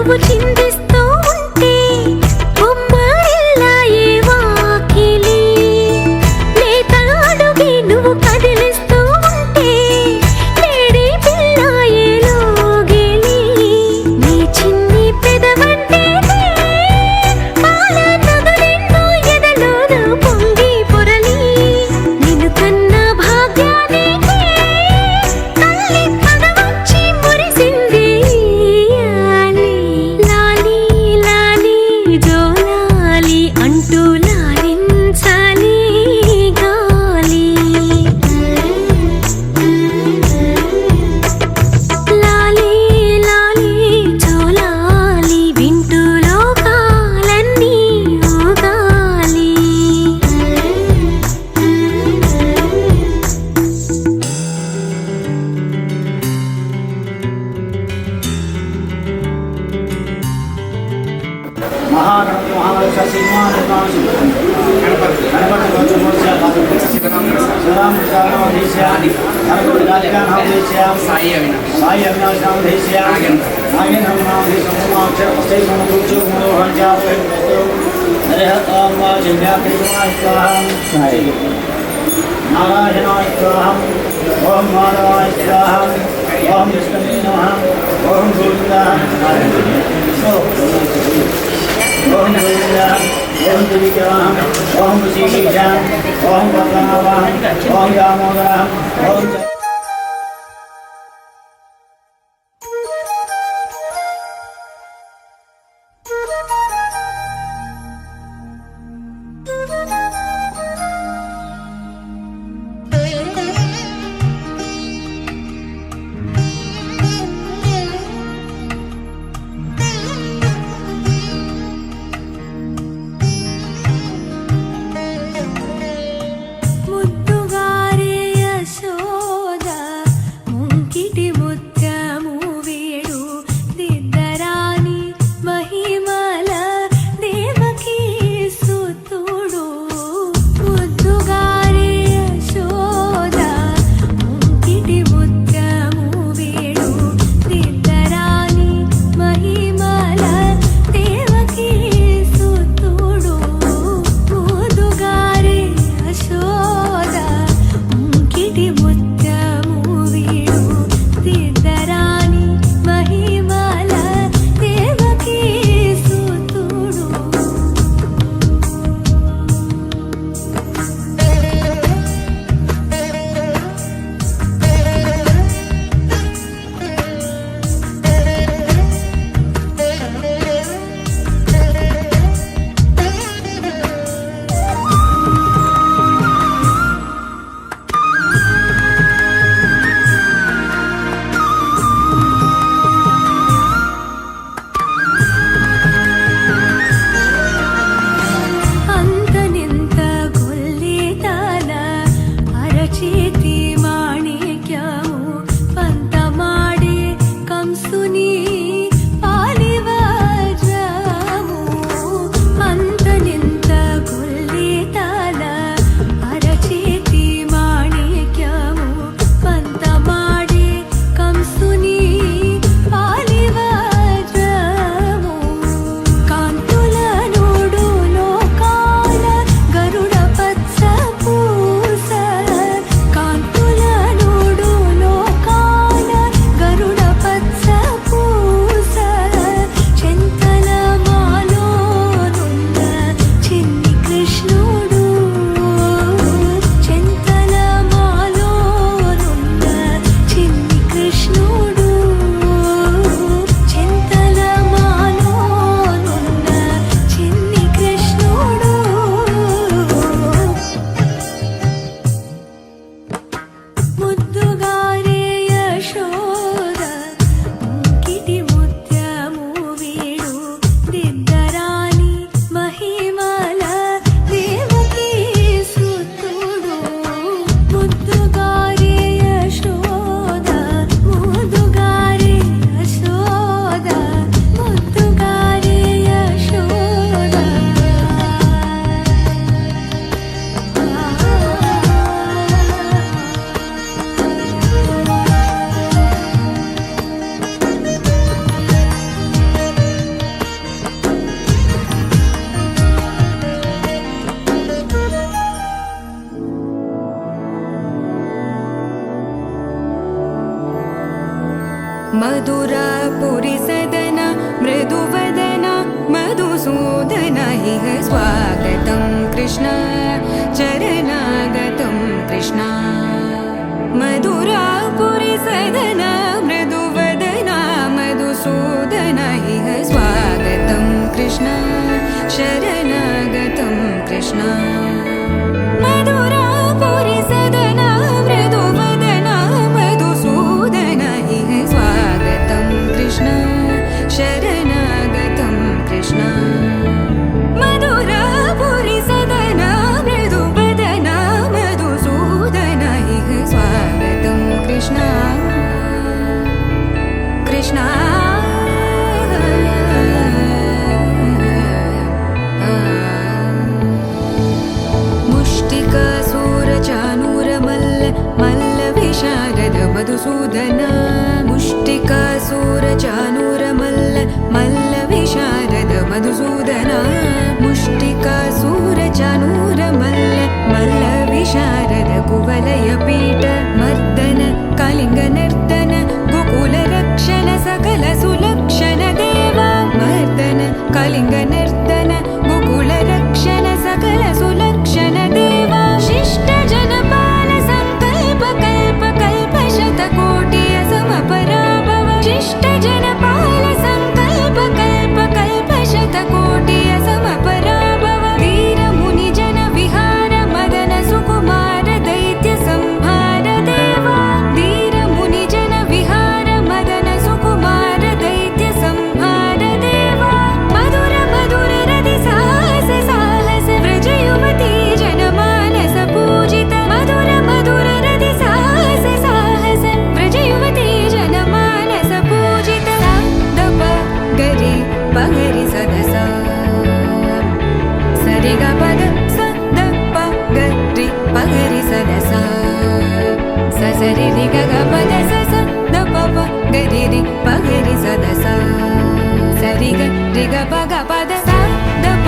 నువ్వు చిందిస్తూ ఉంటే బొమ్మరిల్లాయే వాకిలి లేత అడుగే నువ్వు కదిలిస్తూ ఉంటే లేడి పిల్లాయే లోగిలి నీ చిన్ని పెదవంటే పాల నదులెన్నో ఎదలోన పొంగి పొరలి నిన్ను కన్న భాగ్యానికి తల్లి పదవచ్చి మురిసింది లాలి లాలి జోలాలి అంటూ లాలించాలి గాలి లాలి లాలి జోలాలి వింటూ లోకాలన్నీ ఊగాలి మహాగణపతి మహావృక్ష శ్రీమాన్ గణపతి సాయి అవినాశనామధేశ్య నారాయణాయ స్వాహం ఓం మాధవాయ స్వాహం ఓం విష్ణువే నమః ఓం గోవిందాయ ఓం గోవిందాయ ఓం త్రివిక్రమః ఓం ఋషికేశం ఓం పద్మనాభం ఓం దామోదరం ఓం ముద్దుగారే యశోద मधुरापुरि सदन मृदुवदन मधुसूदन इह स्वागतं कृष्ण चरणागतं कृष्ण मधुरापुरि सदन मृदुवदन मधुसूदन इह स्वागतं कृष्ण शरणागतं कृष्ण मधुरापुरि सदन मृदुवदन मधुसूदन इह स्वागतं कृष्ण शरणागतं कृष्ण मधुरापुरि सदन मृदुवदन मधुसूदन इह स्वागतं कृष्ण कृष्ण मधुसूदन मुष्टिकासुरचाणूरमल्ल मल्लविशारद मधुसूदन मुष्टिकासुरचाणूरमल्ल मल्लविशारद कुवलयपीठ मर्दन कलिङ्गनर्तन गोकुलरक्षण सकल सुलक्षण देवा मर्दन कलिङ्गनर्तन गोकुलरक्षण सकल सुलक्षण देवा शिष्ट जनपाल संकल्प कल्प कल्प शतकोटि असमपराभव शिष्ट जनपाल संकल्प कल्प कल्प शतकोटि असमपराभव वीर मुनि जन विहार मदन सुकुमार दैत्य संहार देवा वीर मुनि जन विहार मदन सुकुमार दैत्य संहार देवा मधुर मधुर रति साहस साहस व्रज युवती जनमानस पूजित मधुर मधुर रति साहस साहस व्रज युवती जनमानस पूजित दप गरि पगरि सदस सरि ग पद स द प गरि पगरि सदस स सरि रि ग ग पद स स द प प गरि रि पगरि सदस सरि ग रि ग प ग पद स द प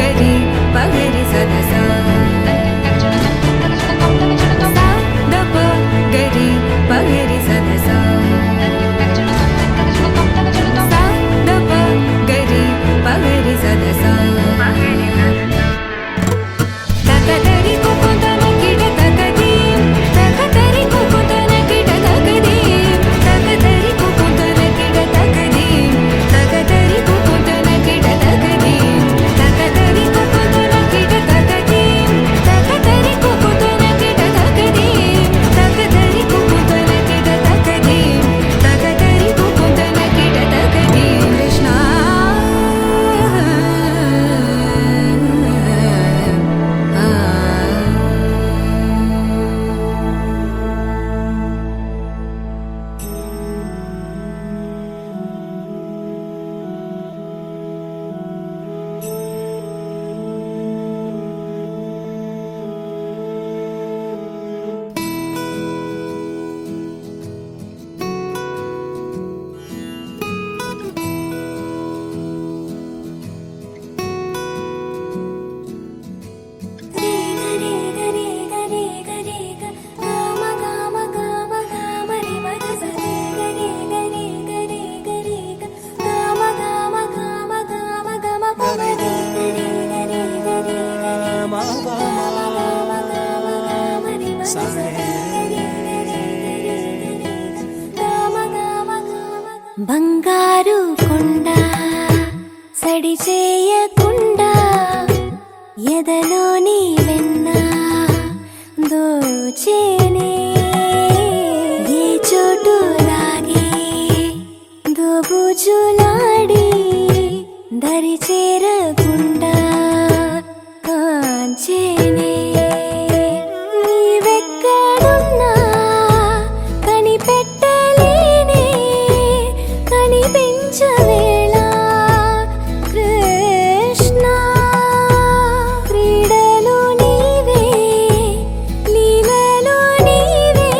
गरि पगरि सदस द प गरि पगरि सदस द प गरि पगरि सदस तकतरि कुकुतन किट तकदीम तकतरि कुकुतन किट तकदीम तकतरि कुकुतन किट तकदीम तकतरि कुकुतन किट तकदीम तकतरि कुकुतन किट तकदीम तकतरि कुकुतन किट तकदीम तकतरि कुकुतन किट तकदीम तकतरि कुकुतन किट तकदीम कृष्ण బంగారు కొండ సడి చేయకుండా ఎదలోని వెన్న దోచేనే ఏ చోటు లాగే దోబుచులాడి దరి చేరకుండా కాంచేనే నీవెక్కడున్నా కనిపెట్టలేనే కనిపించవేళ కృష్ణ క్రీడలు నీవే లీలలు నీవే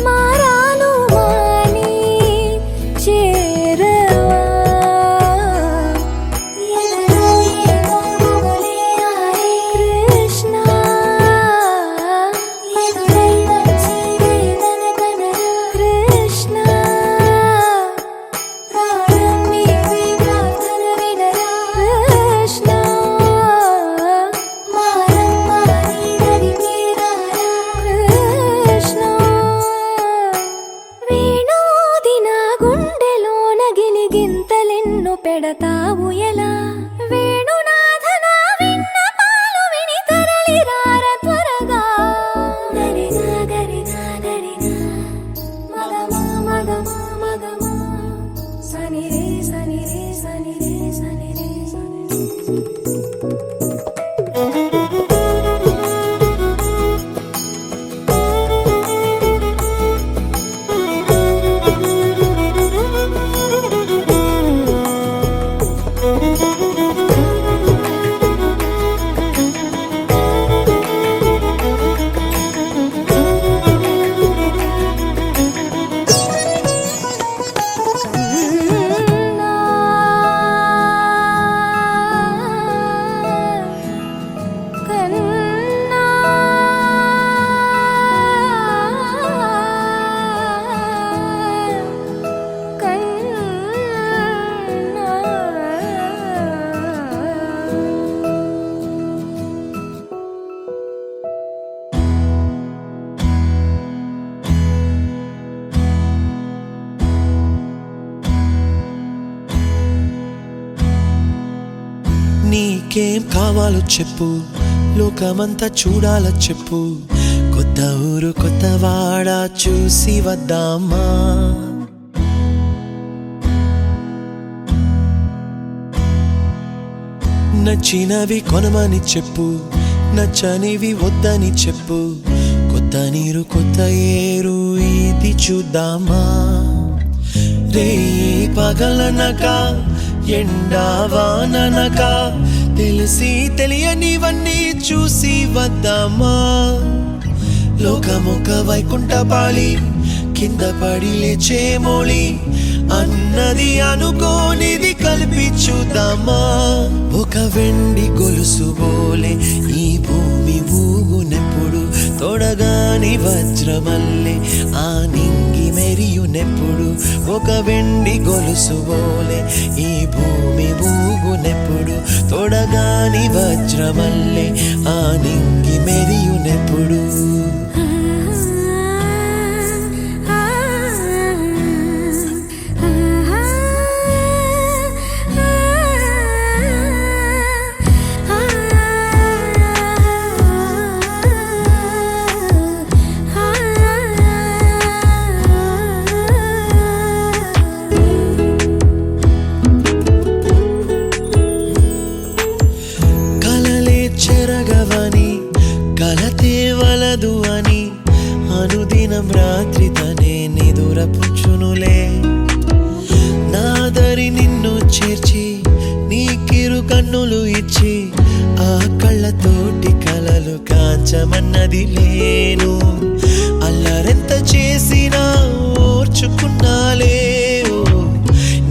మారాను మాని చేరవా ఎదలో ఏదో మొగలే ఆరే కృష్ణ ఎదురై వచ్చి వేదన కనరా కృష్ణ పెడతావు ఎలా వేణునాథనా విన్నపాలు విని తరలిరార త్వరగా గరిగా గరిగా గరిగా మగమా మగమా మగమా సని రే సని రే సని రే సని రే నీకేం కావాలో చెప్పు, లోకమంతా చూడాలో చెప్పు, కొత్త ఊరు కొత్త వాడ చూసి వద్దామా. నచ్చినవి కొనమని చెప్పు, నచ్చనివి వద్దని చెప్పు, కొత్త నీరు కొత్త ఏరు ఇది చూద్దామా. రే పగలనక ఎండావాననక తెలిసి తెలియనివన్నీ చూసి వద్దామా. లోకమొక వైకుంఠపాళి కింద పడి లేచే మోళి అన్నది అనుకోనిది కలిపి చూద్దామా. ఒక వెండి గొలుసు బోలే ఈ భూమి ఊగునెప్పుడు, తొడగాని వజ్రమల్లె ఆ నింగి మెరియునెప్పుడు. ఒక వెండి గొలుసు బోలే ఈ భూమి ఊగునెప్పుడు, తొడగాని వజ్రమల్లె ఆ నింగి మెరియునెప్పుడు. చెరగవని కలతే వలదు అని అనుదినం రాత్రి తనే నిదురపుచ్చునులే. నాదరి నిన్ను చేర్చి నీకిరు కన్నులు ఇచ్చి ఆ కళ్ళతోటి కలలు కాంచమన్నది లేను. అల్లరెంత చేసినా ఓర్చుకున్నాలే,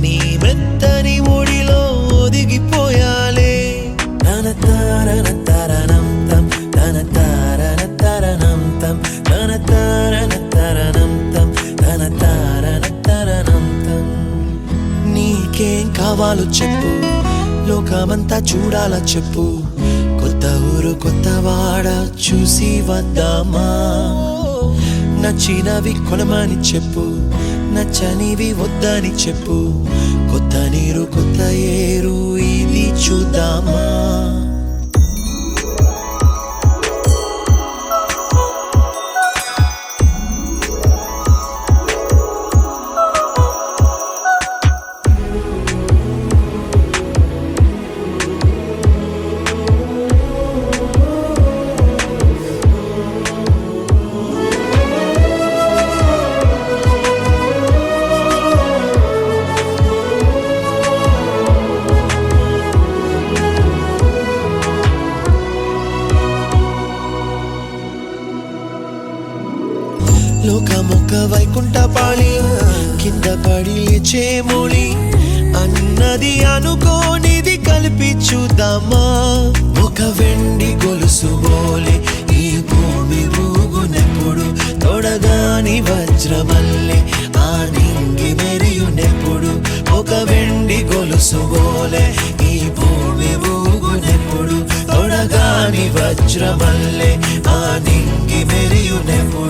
నీ మెత్తని ఒడిలో ఒదిగిపోయాలే. తన తారన తరణం తం తన తారన తరణం తం తన తారన తరణం తం తన తారన తరణం తం. నీకేం కావాలో చెప్పు, లోకమంతా చూడాలా చెప్పు, కొత్త ఊరు కొత్త వాడ చూసి వద్దామా. నచ్చినవి కొనమని చెప్పు, నచ్చనివి వద్దని చెప్పు, కొత్త నీరు కొత్త ఏరు ఇది చూద్దామా. లోకమొక వైకుంఠపాళి కింద పడి లేచే మోళి అన్నది అనుకోనిది కలిపి చూద్దామా. ఒక వెండి గొలుసు బోలే ఈ భూమి ఊగునెప్పుడు, తొడగాని వజ్రమల్లె ఆ నింగి మెరియునెప్పుడు. ఒక వెండి గొలుసు బోలే ఈ భూమి ఊగునెప్పుడు, తొడగాని వజ్రమల్లె ఆ నింగి మెరియునెప్పుడు.